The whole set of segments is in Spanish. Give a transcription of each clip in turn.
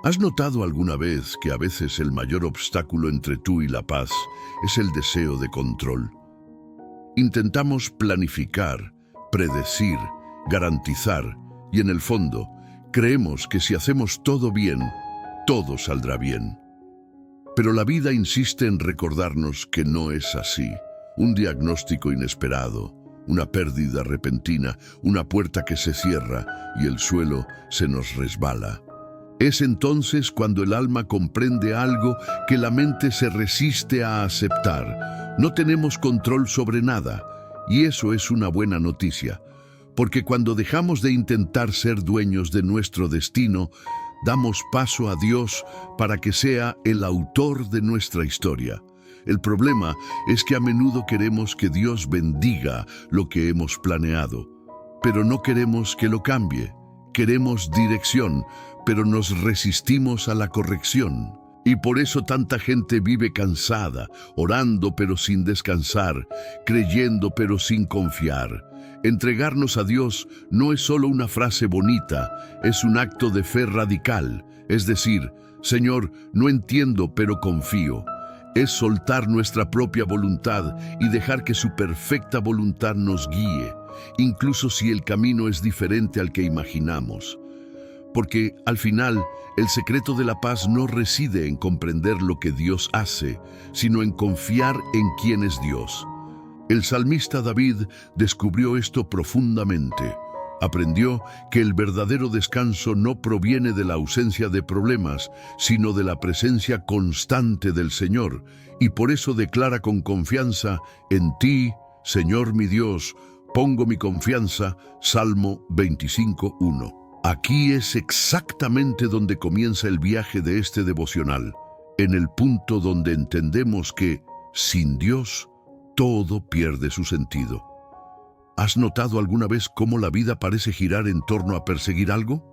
¿Has notado alguna vez que a veces el mayor obstáculo entre tú y la paz es el deseo de control? Intentamos planificar, predecir, garantizar y en el fondo creemos que si hacemos todo bien, todo saldrá bien. Pero la vida insiste en recordarnos que no es así. Un diagnóstico inesperado, una pérdida repentina, una puerta que se cierra y el suelo se nos resbala. Es entonces cuando el alma comprende algo que la mente se resiste a aceptar. No tenemos control sobre nada, y eso es una buena noticia, porque cuando dejamos de intentar ser dueños de nuestro destino, damos paso a Dios para que sea el autor de nuestra historia. El problema es que a menudo queremos que Dios bendiga lo que hemos planeado, pero no queremos que lo cambie. Queremos dirección, pero nos resistimos a la corrección. Y por eso tanta gente vive cansada, orando pero sin descansar, creyendo pero sin confiar. Entregarnos a Dios no es solo una frase bonita, es un acto de fe radical. Es decir, Señor, no entiendo pero confío. Es soltar nuestra propia voluntad y dejar que su perfecta voluntad nos guíe, incluso si el camino es diferente al que imaginamos. Porque al final, el secreto de la paz no reside en comprender lo que Dios hace, sino en confiar en quién es Dios. El salmista David descubrió esto profundamente. Aprendió que el verdadero descanso no proviene de la ausencia de problemas, sino de la presencia constante del Señor, y por eso declara con confianza: en ti, Señor mi Dios, pongo mi confianza. Salmo 25:1. Aquí es exactamente donde comienza el viaje de este devocional, en el punto donde entendemos que, sin Dios, todo pierde su sentido. ¿Has notado alguna vez cómo la vida parece girar en torno a perseguir algo?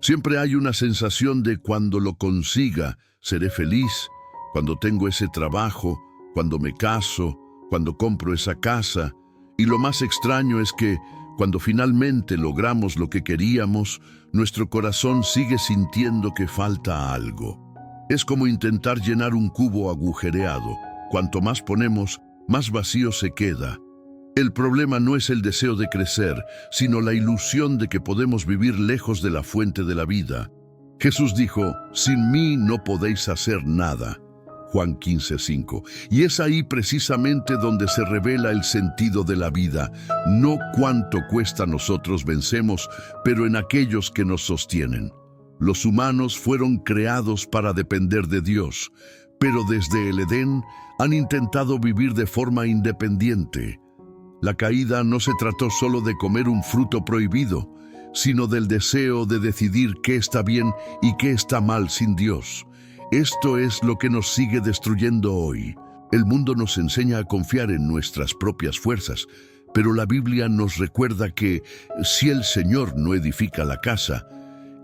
Siempre hay una sensación de cuando lo consiga, seré feliz, cuando tengo ese trabajo, cuando me caso, cuando compro esa casa. Y lo más extraño es que, cuando finalmente logramos lo que queríamos, nuestro corazón sigue sintiendo que falta algo. Es como intentar llenar un cubo agujereado. Cuanto más ponemos, más vacío se queda. El problema no es el deseo de crecer, sino la ilusión de que podemos vivir lejos de la fuente de la vida. Jesús dijo: sin mí no podéis hacer nada. Juan 15:5. Y es ahí precisamente donde se revela el sentido de la vida. No cuánto cuesta a nosotros vencemos, pero en aquellos que nos sostienen. Los humanos fueron creados para depender de Dios, pero desde el Edén han intentado vivir de forma independiente. La caída no se trató solo de comer un fruto prohibido, sino del deseo de decidir qué está bien y qué está mal sin Dios. Esto es lo que nos sigue destruyendo hoy. El mundo nos enseña a confiar en nuestras propias fuerzas, pero la Biblia nos recuerda que si el Señor no edifica la casa,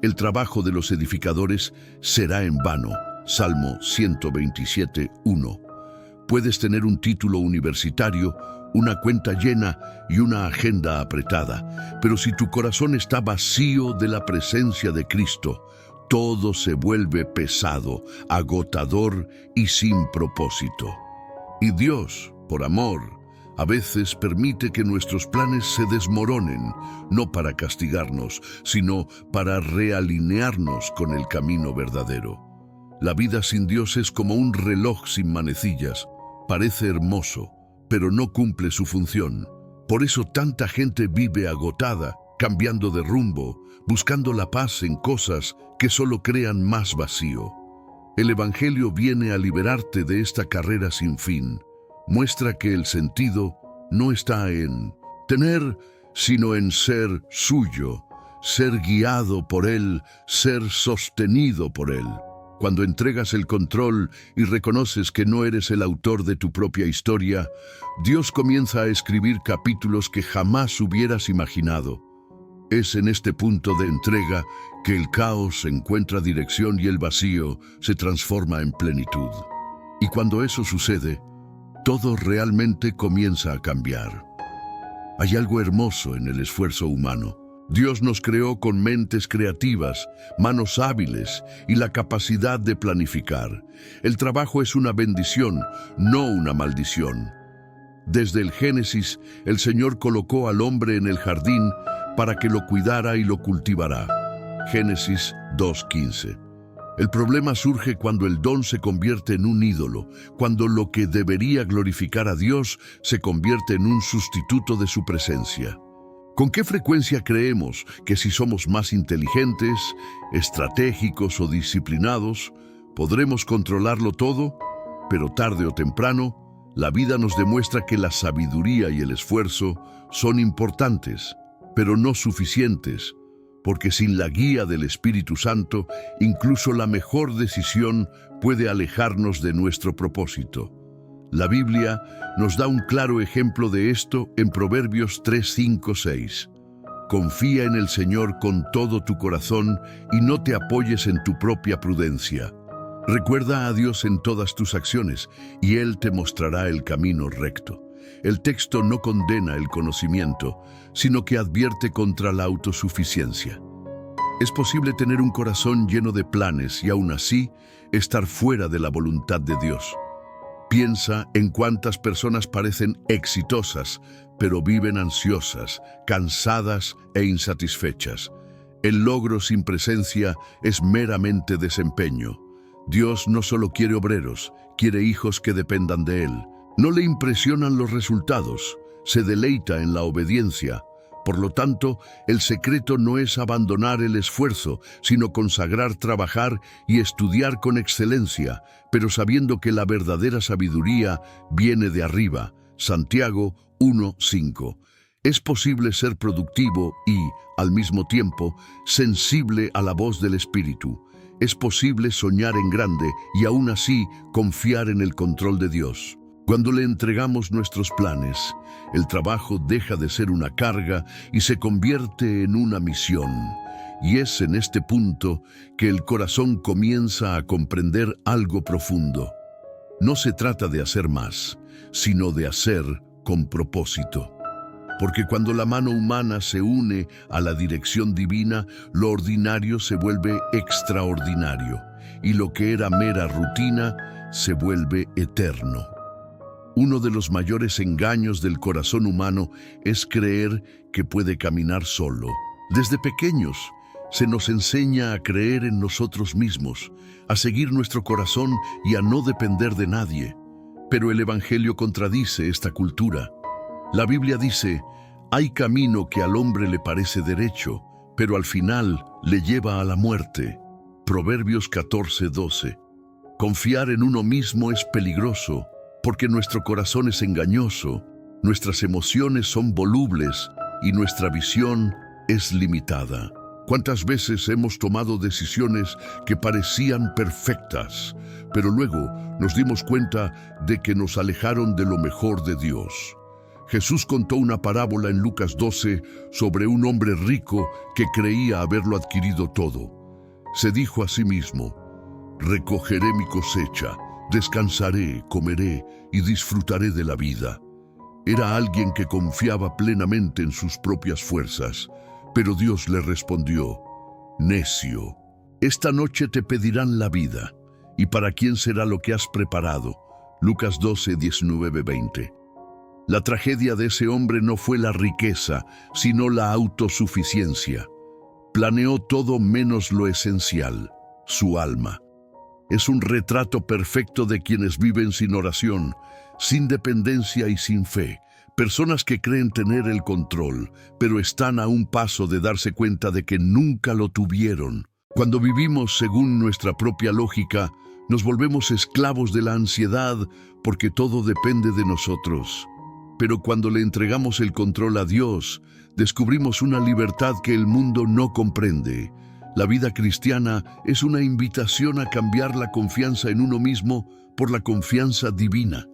el trabajo de los edificadores será en vano. Salmo 127:1. Puedes tener un título universitario, una cuenta llena y una agenda apretada, pero si tu corazón está vacío de la presencia de Cristo, todo se vuelve pesado, agotador y sin propósito. Y Dios, por amor, a veces permite que nuestros planes se desmoronen, no para castigarnos, sino para realinearnos con el camino verdadero. La vida sin Dios es como un reloj sin manecillas. Parece hermoso, pero no cumple su función. Por eso tanta gente vive agotada, cambiando de rumbo, buscando la paz en cosas que solo crean más vacío. El Evangelio viene a liberarte de esta carrera sin fin. Muestra que el sentido no está en tener, sino en ser suyo, ser guiado por Él, ser sostenido por Él. Cuando entregas el control y reconoces que no eres el autor de tu propia historia, Dios comienza a escribir capítulos que jamás hubieras imaginado. Es en este punto de entrega que el caos encuentra dirección y el vacío se transforma en plenitud. Y cuando eso sucede, todo realmente comienza a cambiar. Hay algo hermoso en el esfuerzo humano. Dios nos creó con mentes creativas, manos hábiles y la capacidad de planificar. El trabajo es una bendición, no una maldición. Desde el Génesis, el Señor colocó al hombre en el jardín para que lo cuidara y lo cultivara. Génesis 2:15. El problema surge cuando el don se convierte en un ídolo, cuando lo que debería glorificar a Dios se convierte en un sustituto de su presencia. ¿Con qué frecuencia creemos que si somos más inteligentes, estratégicos o disciplinados, podremos controlarlo todo? Pero tarde o temprano, la vida nos demuestra que la sabiduría y el esfuerzo son importantes, pero no suficientes, porque sin la guía del Espíritu Santo, incluso la mejor decisión puede alejarnos de nuestro propósito. La Biblia nos da un claro ejemplo de esto en Proverbios 3, 5, 6. Confía en el Señor con todo tu corazón y no te apoyes en tu propia prudencia. Recuerda a Dios en todas tus acciones y Él te mostrará el camino recto. El texto no condena el conocimiento, sino que advierte contra la autosuficiencia. Es posible tener un corazón lleno de planes y aún así estar fuera de la voluntad de Dios. Piensa en cuántas personas parecen exitosas, pero viven ansiosas, cansadas e insatisfechas. El logro sin presencia es meramente desempeño. Dios no solo quiere obreros, quiere hijos que dependan de Él. No le impresionan los resultados, se deleita en la obediencia. Por lo tanto, el secreto no es abandonar el esfuerzo, sino consagrar, trabajar y estudiar con excelencia, pero sabiendo que la verdadera sabiduría viene de arriba. Santiago 1:5. Es posible ser productivo y, al mismo tiempo, sensible a la voz del Espíritu. Es posible soñar en grande y aún así confiar en el control de Dios. Cuando le entregamos nuestros planes, el trabajo deja de ser una carga y se convierte en una misión. Y es en este punto que el corazón comienza a comprender algo profundo. No se trata de hacer más, sino de hacer con propósito. Porque cuando la mano humana se une a la dirección divina, lo ordinario se vuelve extraordinario, y lo que era mera rutina se vuelve eterno. Uno de los mayores engaños del corazón humano es creer que puede caminar solo. Desde pequeños se nos enseña a creer en nosotros mismos, a seguir nuestro corazón y a no depender de nadie. Pero el Evangelio contradice esta cultura. La Biblia dice, hay camino que al hombre le parece derecho, pero al final le lleva a la muerte. Proverbios 14:12. Confiar en uno mismo es peligroso, porque nuestro corazón es engañoso, nuestras emociones son volubles y nuestra visión es limitada. ¿Cuántas veces hemos tomado decisiones que parecían perfectas, pero luego nos dimos cuenta de que nos alejaron de lo mejor de Dios? Jesús contó una parábola en Lucas 12 sobre un hombre rico que creía haberlo adquirido todo. Se dijo a sí mismo, recogeré mi cosecha, descansaré, comeré y disfrutaré de la vida. Era alguien que confiaba plenamente en sus propias fuerzas, pero Dios le respondió, necio, esta noche te pedirán la vida, ¿y para quién será lo que has preparado? Lucas 12, 19, 20. La tragedia de ese hombre no fue la riqueza, sino la autosuficiencia. Planeó todo menos lo esencial, su alma. Es un retrato perfecto de quienes viven sin oración, sin dependencia y sin fe. Personas que creen tener el control, pero están a un paso de darse cuenta de que nunca lo tuvieron. Cuando vivimos según nuestra propia lógica, nos volvemos esclavos de la ansiedad porque todo depende de nosotros. Pero cuando le entregamos el control a Dios, descubrimos una libertad que el mundo no comprende. La vida cristiana es una invitación a cambiar la confianza en uno mismo por la confianza divina.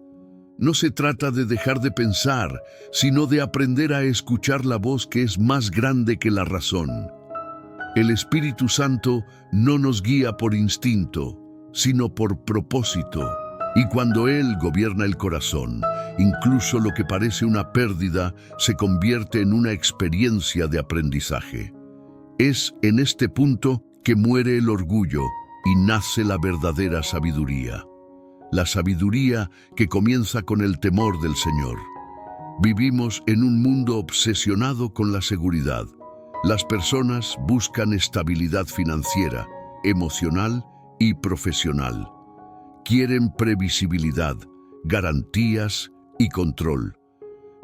No se trata de dejar de pensar, sino de aprender a escuchar la voz que es más grande que la razón. El Espíritu Santo no nos guía por instinto, sino por propósito. Y cuando Él gobierna el corazón, incluso lo que parece una pérdida se convierte en una experiencia de aprendizaje. Es en este punto que muere el orgullo y nace la verdadera sabiduría. La sabiduría que comienza con el temor del Señor. Vivimos en un mundo obsesionado con la seguridad. Las personas buscan estabilidad financiera, emocional y profesional. Quieren previsibilidad, garantías y control.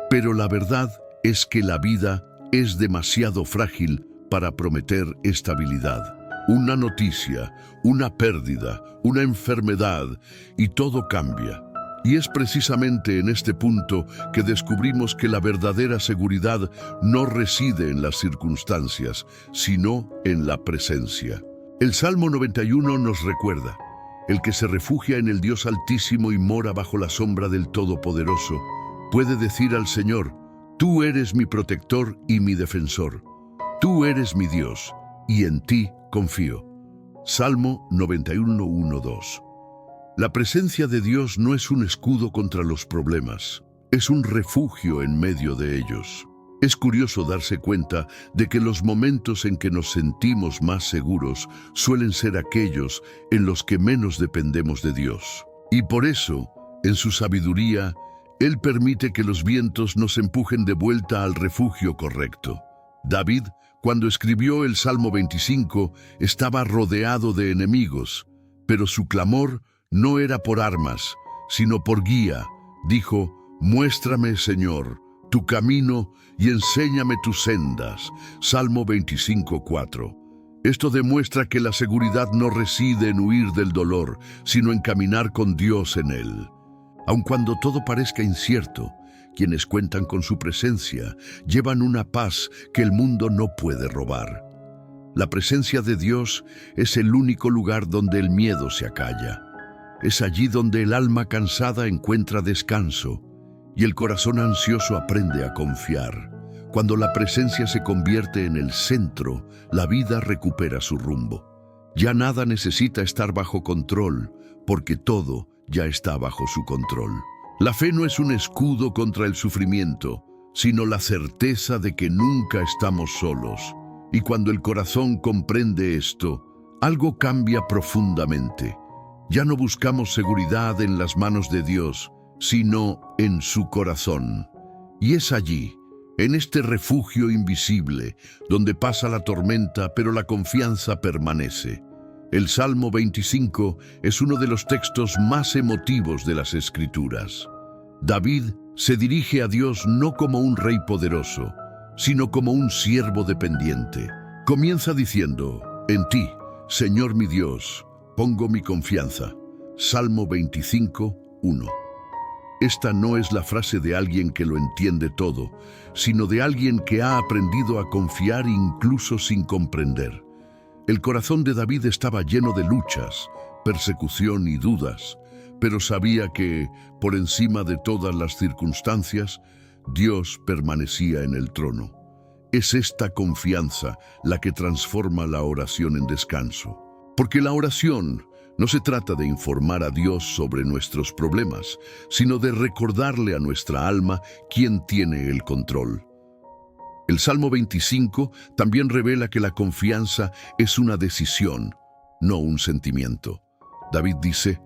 Pero la verdad es que la vida es demasiado frágil para prometer estabilidad. Una noticia, una pérdida, una enfermedad y todo cambia. Y es precisamente en este punto que descubrimos que la verdadera seguridad no reside en las circunstancias, sino en la presencia. El Salmo 91 nos recuerda: el que se refugia en el Dios Altísimo y mora bajo la sombra del Todopoderoso, puede decir al Señor: tú eres mi protector y mi defensor. Tú eres mi Dios, y en ti confío. Salmo 91, 1, 2. La presencia de Dios no es un escudo contra los problemas, es un refugio en medio de ellos. Es curioso darse cuenta de que los momentos en que nos sentimos más seguros suelen ser aquellos en los que menos dependemos de Dios. Y por eso, en su sabiduría, Él permite que los vientos nos empujen de vuelta al refugio correcto. David, cuando escribió el Salmo 25, estaba rodeado de enemigos, pero su clamor no era por armas, sino por guía. Dijo: muéstrame, Señor, tu camino y enséñame tus sendas. Salmo 25, 4. Esto demuestra que la seguridad no reside en huir del dolor, sino en caminar con Dios en él. Aun cuando todo parezca incierto, quienes cuentan con su presencia llevan una paz que el mundo no puede robar. La presencia de Dios es el único lugar donde el miedo se acalla. Es allí donde el alma cansada encuentra descanso y el corazón ansioso aprende a confiar. Cuando la presencia se convierte en el centro, la vida recupera su rumbo. Ya nada necesita estar bajo control, porque todo ya está bajo su control. La fe no es un escudo contra el sufrimiento, sino la certeza de que nunca estamos solos. Y cuando el corazón comprende esto, algo cambia profundamente. Ya no buscamos seguridad en las manos de Dios, sino en su corazón. Y es allí, en este refugio invisible, donde pasa la tormenta, pero la confianza permanece. El Salmo 25 es uno de los textos más emotivos de las Escrituras. David se dirige a Dios no como un rey poderoso, sino como un siervo dependiente. Comienza diciendo: en ti, Señor mi Dios, pongo mi confianza. Salmo 25, 1. Esta no es la frase de alguien que lo entiende todo, sino de alguien que ha aprendido a confiar incluso sin comprender. El corazón de David estaba lleno de luchas, persecución y dudas, pero sabía que, por encima de todas las circunstancias, Dios permanecía en el trono. Es esta confianza la que transforma la oración en descanso. Porque la oración no se trata de informar a Dios sobre nuestros problemas, sino de recordarle a nuestra alma quién tiene el control. El Salmo 25 también revela que la confianza es una decisión, no un sentimiento. David dice: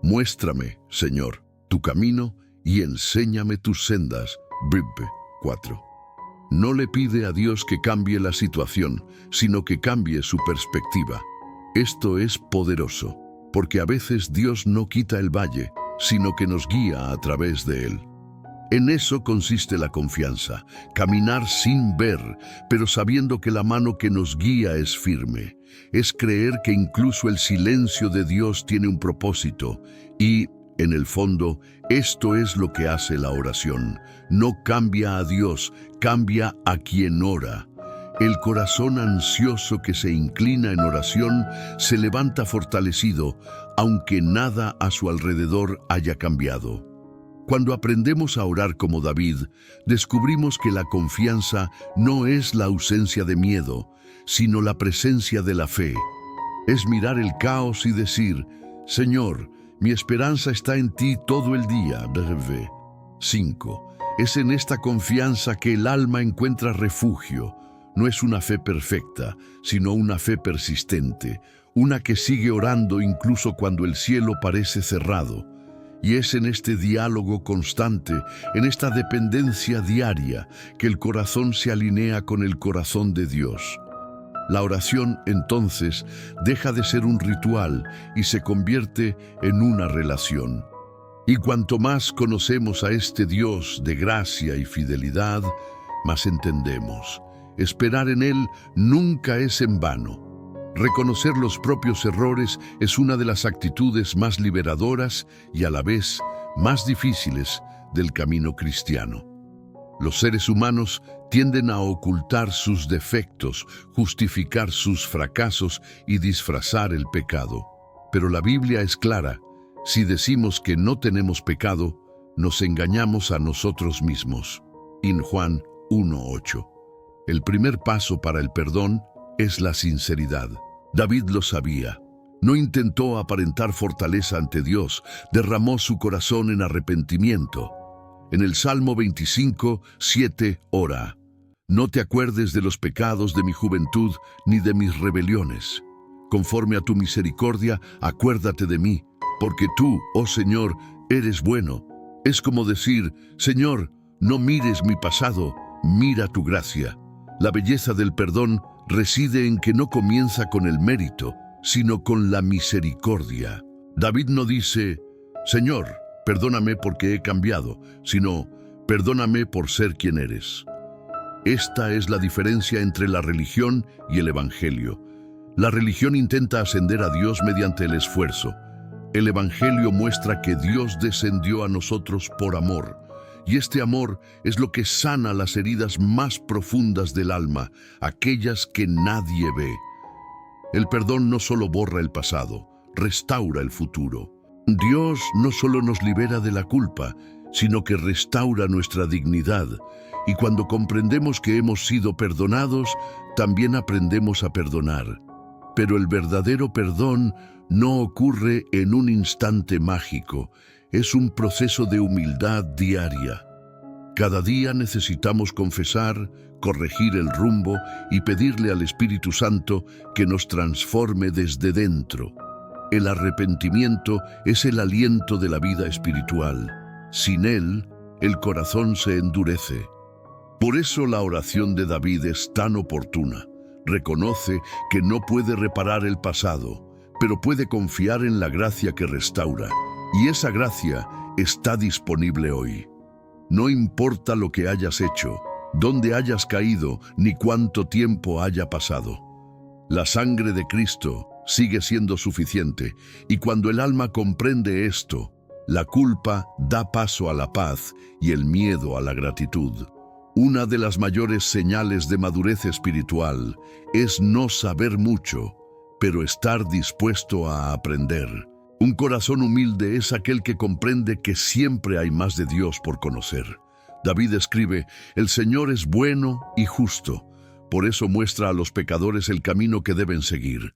muéstrame, Señor, tu camino y enséñame tus sendas. Bibbe 4. No le pide a Dios que cambie la situación, sino que cambie su perspectiva. Esto es poderoso, porque a veces Dios no quita el valle, sino que nos guía a través de él. En eso consiste la confianza, caminar sin ver, pero sabiendo que la mano que nos guía es firme. Es creer que incluso el silencio de Dios tiene un propósito y, en el fondo, esto es lo que hace la oración. No cambia a Dios, cambia a quien ora. El corazón ansioso que se inclina en oración se levanta fortalecido, aunque nada a su alrededor haya cambiado. Cuando aprendemos a orar como David, descubrimos que la confianza no es la ausencia de miedo, sino la presencia de la fe. Es mirar el caos y decir: Señor, mi esperanza está en ti todo el día. 5. Es en esta confianza que el alma encuentra refugio, no es una fe perfecta, sino una fe persistente, una que sigue orando incluso cuando el cielo parece cerrado. Y es en este diálogo constante, en esta dependencia diaria, que el corazón se alinea con el corazón de Dios. La oración, entonces, deja de ser un ritual y se convierte en una relación. Y cuanto más conocemos a este Dios de gracia y fidelidad, más entendemos. Esperar en Él nunca es en vano. Reconocer los propios errores es una de las actitudes más liberadoras y a la vez más difíciles del camino cristiano. Los seres humanos tienden a ocultar sus defectos, justificar sus fracasos y disfrazar el pecado. Pero la Biblia es clara: si decimos que no tenemos pecado, nos engañamos a nosotros mismos. En Juan 1:8. El primer paso para el perdón es la sinceridad. David lo sabía. No intentó aparentar fortaleza ante Dios, derramó su corazón en arrepentimiento. En el Salmo 25:7 ora: no te acuerdes de los pecados de mi juventud ni de mis rebeliones. Conforme a tu misericordia, acuérdate de mí, porque tú, oh Señor, eres bueno. Es como decir: Señor, no mires mi pasado, mira tu gracia. La belleza del perdón reside en que no comienza con el mérito, sino con la misericordia. David no dice: Señor, perdóname porque he cambiado, sino: perdóname por ser quien eres. Esta es la diferencia entre la religión y el Evangelio. La religión intenta ascender a Dios mediante el esfuerzo. El Evangelio muestra que Dios descendió a nosotros por amor. Y este amor es lo que sana las heridas más profundas del alma, aquellas que nadie ve. El perdón no solo borra el pasado, restaura el futuro. Dios no solo nos libera de la culpa, sino que restaura nuestra dignidad. Y cuando comprendemos que hemos sido perdonados, también aprendemos a perdonar. Pero el verdadero perdón no ocurre en un instante mágico. Es un proceso de humildad diaria. Cada día necesitamos confesar, corregir el rumbo y pedirle al Espíritu Santo que nos transforme desde dentro. El arrepentimiento es el aliento de la vida espiritual. Sin él, el corazón se endurece. Por eso la oración de David es tan oportuna. Reconoce que no puede reparar el pasado, pero puede confiar en la gracia que restaura. Y esa gracia está disponible hoy. No importa lo que hayas hecho, dónde hayas caído, ni cuánto tiempo haya pasado. La sangre de Cristo sigue siendo suficiente, y cuando el alma comprende esto, la culpa da paso a la paz y el miedo a la gratitud. Una de las mayores señales de madurez espiritual es no saber mucho, pero estar dispuesto a aprender. Un corazón humilde es aquel que comprende que siempre hay más de Dios por conocer. David escribe: el Señor es bueno y justo, por eso muestra a los pecadores el camino que deben seguir.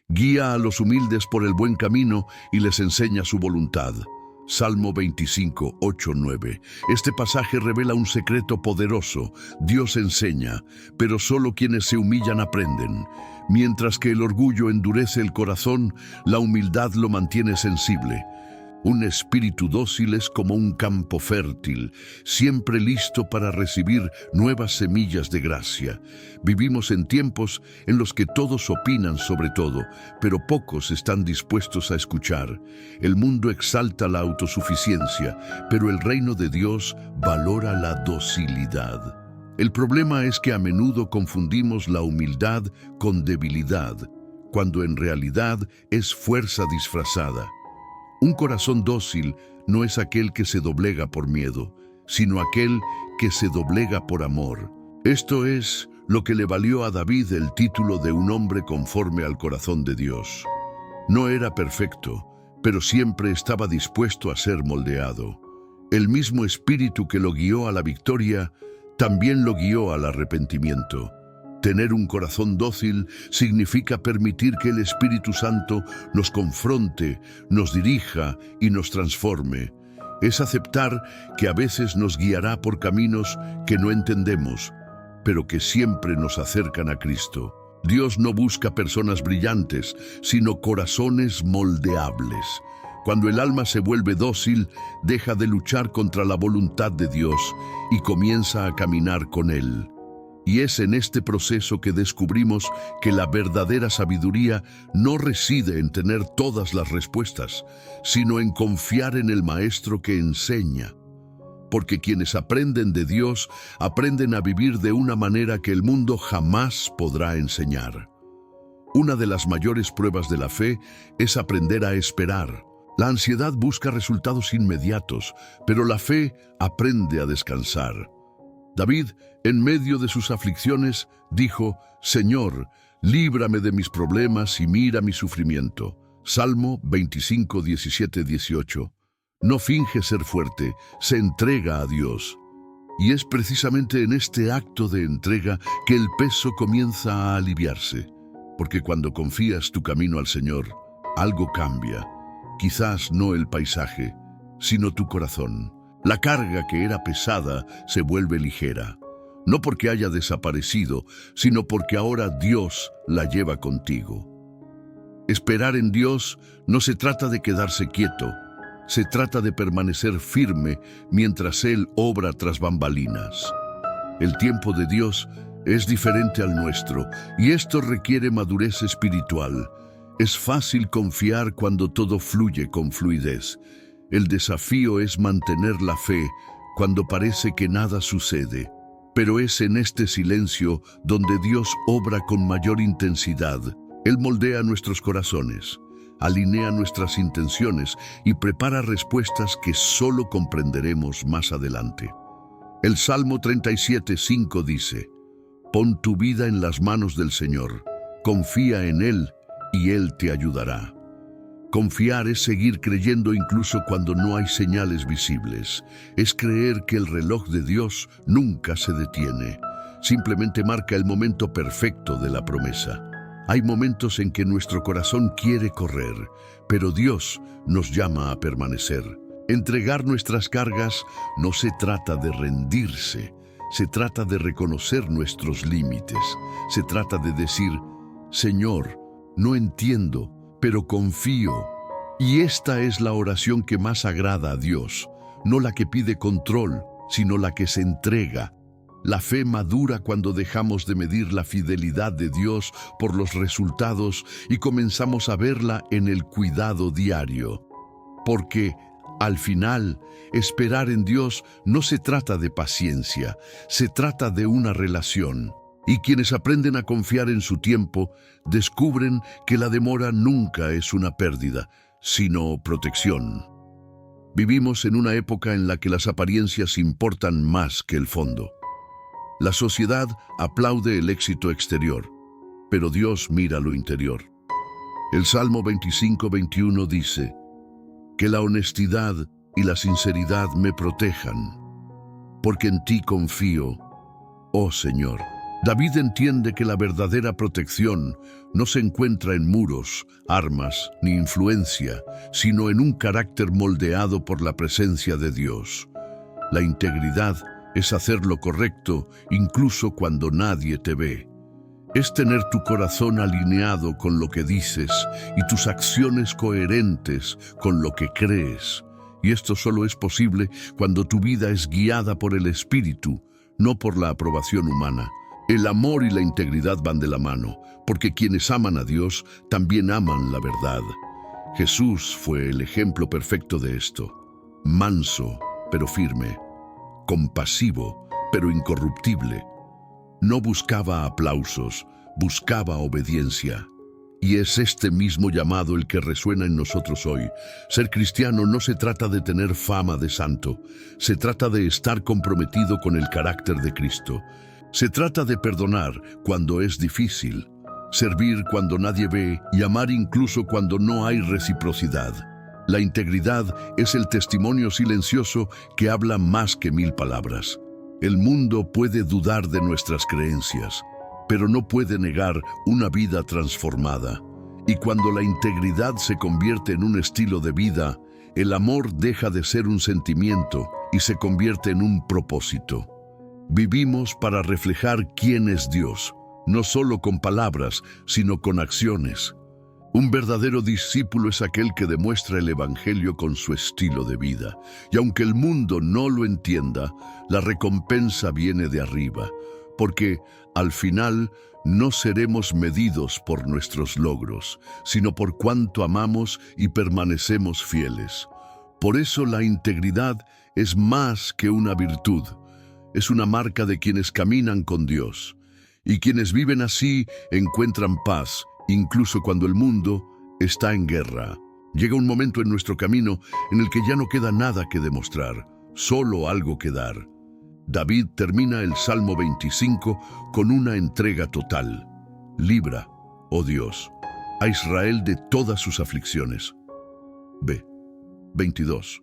Guía a los humildes por el buen camino y les enseña su voluntad. Salmo 25:8-9. Este pasaje revela un secreto poderoso. Dios enseña, pero solo quienes se humillan aprenden. Mientras que el orgullo endurece el corazón, la humildad lo mantiene sensible. Un espíritu dócil es como un campo fértil, siempre listo para recibir nuevas semillas de gracia. Vivimos en tiempos en los que todos opinan sobre todo, pero pocos están dispuestos a escuchar. El mundo exalta la autosuficiencia, pero el reino de Dios valora la docilidad. El problema es que a menudo confundimos la humildad con debilidad, cuando en realidad es fuerza disfrazada. Un corazón dócil no es aquel que se doblega por miedo, sino aquel que se doblega por amor. Esto es lo que le valió a David el título de un hombre conforme al corazón de Dios. No era perfecto, pero siempre estaba dispuesto a ser moldeado. El mismo espíritu que lo guió a la victoria, también lo guió al arrepentimiento. Tener un corazón dócil significa permitir que el Espíritu Santo nos confronte, nos dirija y nos transforme. Es aceptar que a veces nos guiará por caminos que no entendemos, pero que siempre nos acercan a Cristo. Dios no busca personas brillantes, sino corazones moldeables. Cuando el alma se vuelve dócil, deja de luchar contra la voluntad de Dios y comienza a caminar con Él. Y es en este proceso que descubrimos que la verdadera sabiduría no reside en tener todas las respuestas, sino en confiar en el Maestro que enseña. Porque quienes aprenden de Dios aprenden a vivir de una manera que el mundo jamás podrá enseñar. Una de las mayores pruebas de la fe es aprender a esperar. La ansiedad busca resultados inmediatos, pero la fe aprende a descansar. David, en medio de sus aflicciones, dijo: Señor, líbrame de mis problemas y mira mi sufrimiento. Salmo 25, 17, 18. No finge ser fuerte, se entrega a Dios. Y es precisamente en este acto de entrega que el peso comienza a aliviarse. Porque cuando confías tu camino al Señor, algo cambia. Quizás no el paisaje, sino tu corazón. La carga que era pesada se vuelve ligera. No porque haya desaparecido, sino porque ahora Dios la lleva contigo. Esperar en Dios no se trata de quedarse quieto. Se trata de permanecer firme mientras Él obra tras bambalinas. El tiempo de Dios es diferente al nuestro, y esto requiere madurez espiritual. Es fácil confiar cuando todo fluye con fluidez. El desafío es mantener la fe cuando parece que nada sucede. Pero es en este silencio donde Dios obra con mayor intensidad. Él moldea nuestros corazones, alinea nuestras intenciones y prepara respuestas que solo comprenderemos más adelante. El Salmo 37:5 dice: Pon tu vida en las manos del Señor, confía en Él y Él te ayudará. Confiar es seguir creyendo incluso cuando no hay señales visibles. Es creer que el reloj de Dios nunca se detiene. Simplemente marca el momento perfecto de la promesa. Hay momentos en que nuestro corazón quiere correr, pero Dios nos llama a permanecer. Entregar nuestras cargas no se trata de rendirse, se trata de reconocer nuestros límites. Se trata de decir: Señor, no entiendo, pero confío. Y esta es la oración que más agrada a Dios, no la que pide control, sino la que se entrega. La fe madura cuando dejamos de medir la fidelidad de Dios por los resultados y comenzamos a verla en el cuidado diario. Porque, al final, esperar en Dios no se trata de paciencia, se trata de una relación. Y quienes aprenden a confiar en su tiempo, descubren que la demora nunca es una pérdida, sino protección. Vivimos en una época en la que las apariencias importan más que el fondo. La sociedad aplaude el éxito exterior, pero Dios mira lo interior. El Salmo 25:21 dice: Que la honestidad y la sinceridad me protejan, porque en ti confío, oh Señor. David entiende que la verdadera protección no se encuentra en muros, armas ni influencia, sino en un carácter moldeado por la presencia de Dios. La integridad es hacer lo correcto incluso cuando nadie te ve. Es tener tu corazón alineado con lo que dices y tus acciones coherentes con lo que crees. Y esto solo es posible cuando tu vida es guiada por el Espíritu, no por la aprobación humana. El amor y la integridad van de la mano, porque quienes aman a Dios también aman la verdad. Jesús fue el ejemplo perfecto de esto. Manso, pero firme. Compasivo, pero incorruptible. No buscaba aplausos, buscaba obediencia. Y es este mismo llamado el que resuena en nosotros hoy. Ser cristiano no se trata de tener fama de santo, se trata de estar comprometido con el carácter de Cristo. Se trata de perdonar cuando es difícil, servir cuando nadie ve y amar incluso cuando no hay reciprocidad. La integridad es el testimonio silencioso que habla más que 1000 palabras. El mundo puede dudar de nuestras creencias, pero no puede negar una vida transformada. Y cuando la integridad se convierte en un estilo de vida, el amor deja de ser un sentimiento y se convierte en un propósito. Vivimos para reflejar quién es Dios, no solo con palabras, sino con acciones. Un verdadero discípulo es aquel que demuestra el Evangelio con su estilo de vida. Y aunque el mundo no lo entienda, la recompensa viene de arriba, porque al final no seremos medidos por nuestros logros, sino por cuánto amamos y permanecemos fieles. Por eso la integridad es más que una virtud, es una marca de quienes caminan con Dios. Y quienes viven así encuentran paz, incluso cuando el mundo está en guerra. Llega un momento en nuestro camino en el que ya no queda nada que demostrar, solo algo que dar. David termina el Salmo 25 con una entrega total. Libra, oh Dios, a Israel de todas sus aflicciones. B. 22.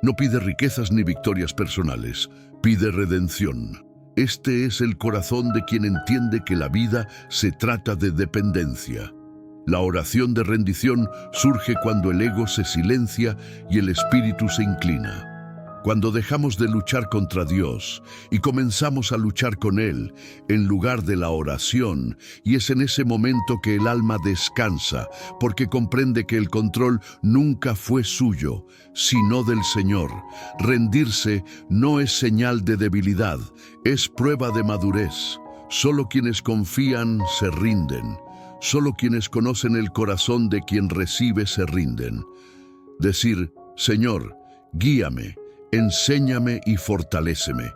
No pide riquezas ni victorias personales, pide redención. Este es el corazón de quien entiende que la vida se trata de dependencia. La oración de rendición surge cuando el ego se silencia y el espíritu se inclina. Cuando dejamos de luchar contra Dios y comenzamos a luchar con Él en lugar de la oración, y es en ese momento que el alma descansa, porque comprende que el control nunca fue suyo, sino del Señor. Rendirse no es señal de debilidad, es prueba de madurez. Solo quienes confían se rinden. Solo quienes conocen el corazón de quien recibe se rinden. Decir, Señor, guíame, enséñame y fortaléceme.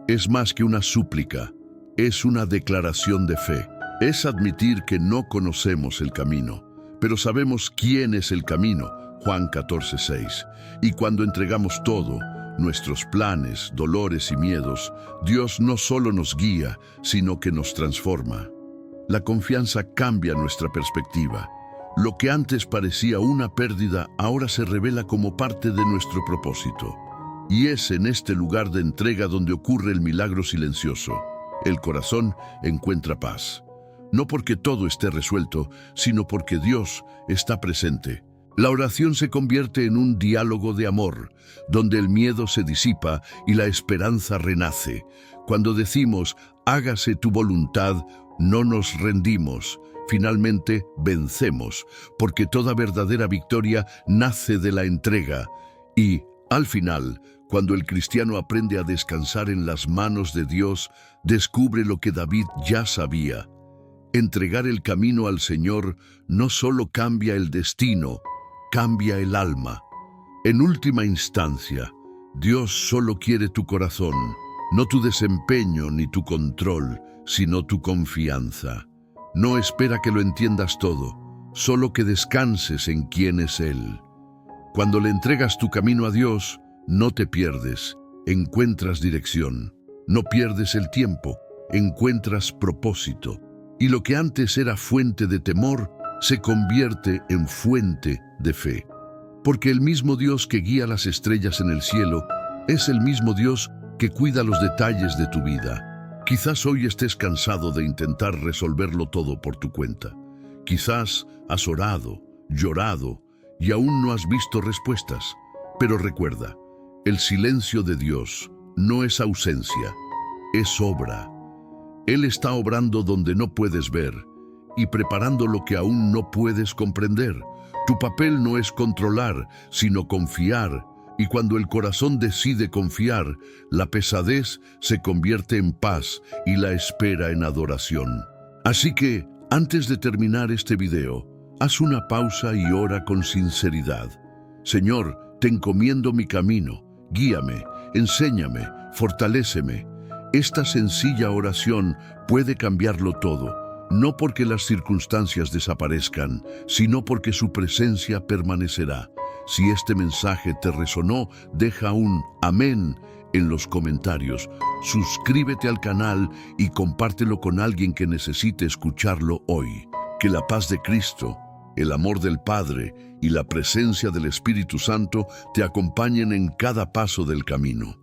Es más que una súplica, es una declaración de fe. Es admitir que no conocemos el camino, pero sabemos quién es el camino, Juan 14:6. Y cuando entregamos todo, nuestros planes, dolores y miedos, Dios no solo nos guía, sino que nos transforma. La confianza cambia nuestra perspectiva. Lo que antes parecía una pérdida, ahora se revela como parte de nuestro propósito. Y es en este lugar de entrega donde ocurre el milagro silencioso. El corazón encuentra paz. No porque todo esté resuelto, sino porque Dios está presente. La oración se convierte en un diálogo de amor, donde el miedo se disipa y la esperanza renace. Cuando decimos, hágase tu voluntad, no nos rendimos. Finalmente vencemos, porque toda verdadera victoria nace de la entrega. Y, al final, cuando el cristiano aprende a descansar en las manos de Dios, descubre lo que David ya sabía. Entregar el camino al Señor no solo cambia el destino, cambia el alma. En última instancia, Dios solo quiere tu corazón, no tu desempeño ni tu control, sino tu confianza. No espera que lo entiendas todo, solo que descanses en quién es Él. Cuando le entregas tu camino a Dios, no te pierdes, encuentras dirección. No pierdes el tiempo, encuentras propósito. Y lo que antes era fuente de temor, se convierte en fuente de fe. Porque el mismo Dios que guía las estrellas en el cielo, es el mismo Dios que cuida los detalles de tu vida. Quizás hoy estés cansado de intentar resolverlo todo por tu cuenta. Quizás has orado, llorado y aún no has visto respuestas. Pero recuerda, el silencio de Dios no es ausencia, es obra. Él está obrando donde no puedes ver y preparando lo que aún no puedes comprender. Tu papel no es controlar, sino confiar. Y cuando el corazón decide confiar, la pesadez se convierte en paz y la espera en adoración. Así que, antes de terminar este video, haz una pausa y ora con sinceridad. Señor, te encomiendo mi camino, guíame, enséñame, fortaléceme. Esta sencilla oración puede cambiarlo todo, no porque las circunstancias desaparezcan, sino porque su presencia permanecerá. Si este mensaje te resonó, deja un amén en los comentarios. Suscríbete al canal y compártelo con alguien que necesite escucharlo hoy. Que la paz de Cristo, el amor del Padre y la presencia del Espíritu Santo te acompañen en cada paso del camino.